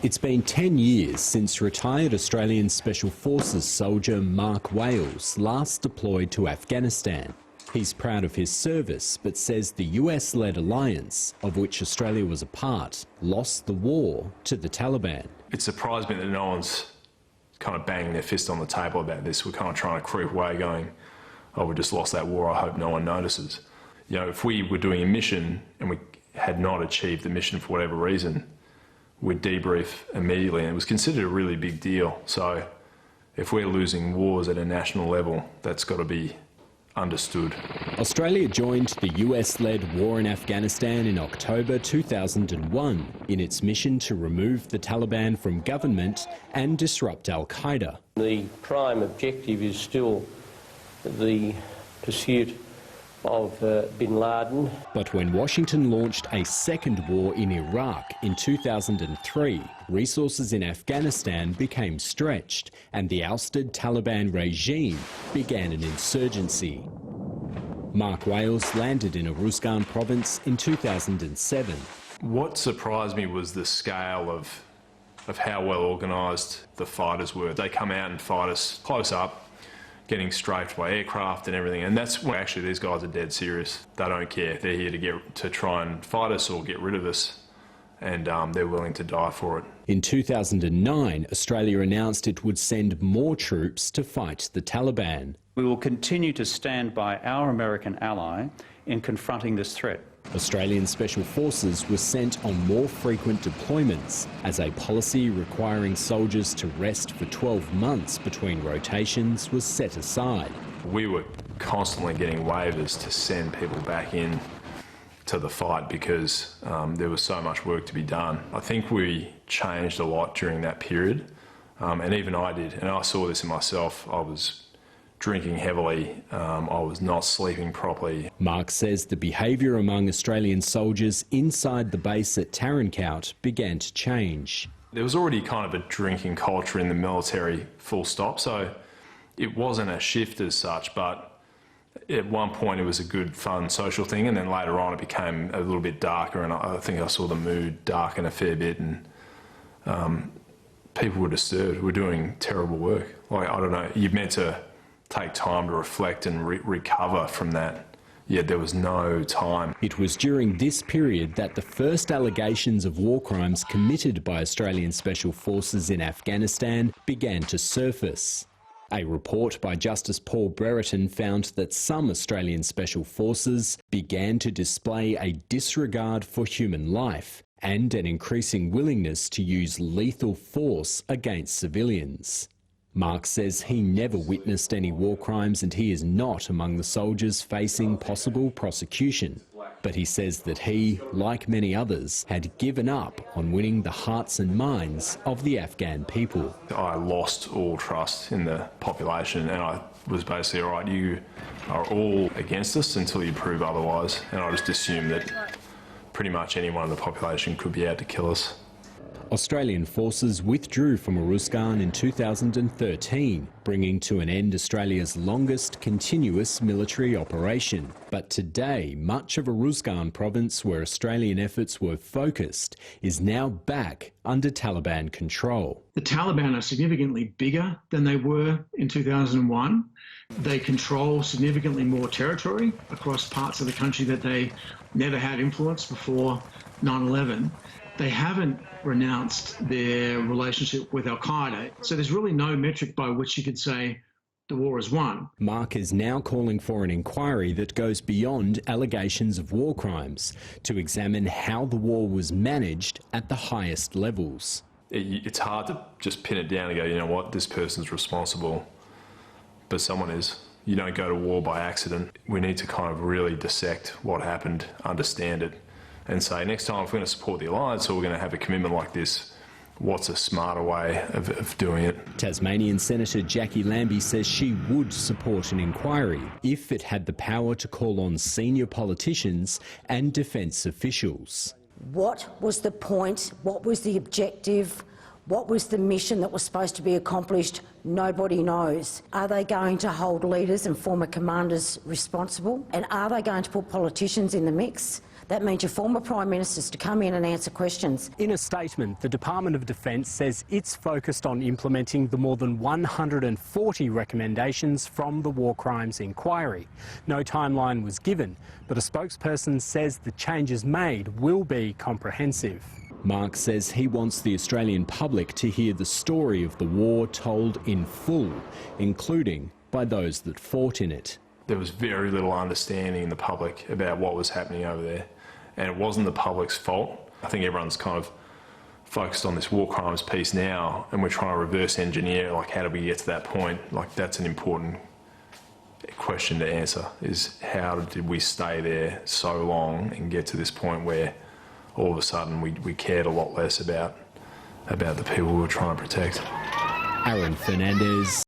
It's been 10 years since retired Australian Special Forces soldier Mark Wales last deployed to Afghanistan. He's proud of his service, but says the US-led alliance, of which Australia was a part, lost the war to the Taliban. It surprised me that no one's kind of banging their fist on the table about this. We're kind of trying to creep away going, oh, we just lost that war, I hope no one notices. You know, if we were doing a mission and we had not achieved the mission for whatever reason, we'd debrief immediately, and it was considered a really big deal. So if we're losing wars at a national level, that's got to be understood. Australia joined the US-led war in Afghanistan in October 2001 in its mission to remove the Taliban from government and disrupt Al-Qaeda. The prime objective is still the pursuit of bin Laden. But when Washington launched a second war in Iraq in 2003, resources in Afghanistan became stretched and the ousted Taliban regime began an insurgency. Mark Wales landed in Uruzgan province in 2007. What surprised me was the scale of how well organised the fighters were. They come out and fight us close up, getting strafed by aircraft and everything, and that's when actually these guys are dead serious. They don't care. They're here to try and fight us or get rid of us, and they're willing to die for it. In 2009, Australia announced it would send more troops to fight the Taliban. We will continue to stand by our American ally in confronting this threat. Australian Special Forces were sent on more frequent deployments as a policy requiring soldiers to rest for 12 months between rotations was set aside. We were constantly getting waivers to send people back in to the fight because there was so much work to be done. I think we changed a lot during that period, and even I did, and I saw this in myself. I was drinking heavily, I was not sleeping properly. Mark says the behaviour among Australian soldiers inside the base at Tarankout began to change. There was already kind of a drinking culture in the military, full stop, so it wasn't a shift as such, but at one point it was a good, fun, social thing, and then later on it became a little bit darker, and I think I saw the mood darken a fair bit, and people were disturbed. We're doing terrible work. Like, I don't know, you're meant to take time to reflect and recover from that. Yet there was no time. It was during this period that the first allegations of war crimes committed by Australian Special Forces in Afghanistan began to surface. A report by Justice Paul Brereton found that some Australian Special Forces began to display a disregard for human life and an increasing willingness to use lethal force against civilians. Mark says he never witnessed any war crimes and he is not among the soldiers facing possible prosecution. But he says that he, like many others, had given up on winning the hearts and minds of the Afghan people. I lost all trust in the population, and I was basically, all right, you are all against us until you prove otherwise. And I just assumed that pretty much anyone in the population could be out to kill us. Australian forces withdrew from Uruzgan in 2013, bringing to an end Australia's longest continuous military operation. But today, much of Uruzgan province, where Australian efforts were focused, is now back under Taliban control. The Taliban are significantly bigger than they were in 2001. They control significantly more territory across parts of the country that they never had influence before 9/11. They haven't renounced their relationship with Al-Qaeda, so there's really no metric by which you could say the war is won. Mark is now calling for an inquiry that goes beyond allegations of war crimes to examine how the war was managed at the highest levels. It's hard to just pin it down and go, you know what, this person's responsible, but someone is. You don't go to war by accident. We need to kind of really dissect what happened, understand it, and say, next time if we're going to support the alliance or we're going to have a commitment like this, what's a smarter way of doing it? Tasmanian Senator Jackie Lambie says she would support an inquiry if it had the power to call on senior politicians and defence officials. What was the point? What was the objective? What was the mission that was supposed to be accomplished? Nobody knows. Are they going to hold leaders and former commanders responsible? And are they going to put politicians in the mix? That means your former Prime Ministers to come in and answer questions. In a statement, the Department of Defence says it's focused on implementing the more than 140 recommendations from the War Crimes Inquiry. No timeline was given, but a spokesperson says the changes made will be comprehensive. Mark says he wants the Australian public to hear the story of the war told in full, including by those that fought in it. There was very little understanding in the public about what was happening over there, and it wasn't the public's fault. I think everyone's kind of focused on this war crimes piece now, and we're trying to reverse engineer, like, how did we get to that point? Like, that's an important question to answer, is how did we stay there so long and get to this point where all of a sudden we cared a lot less about the people we were trying to protect. Aaron Fernandez.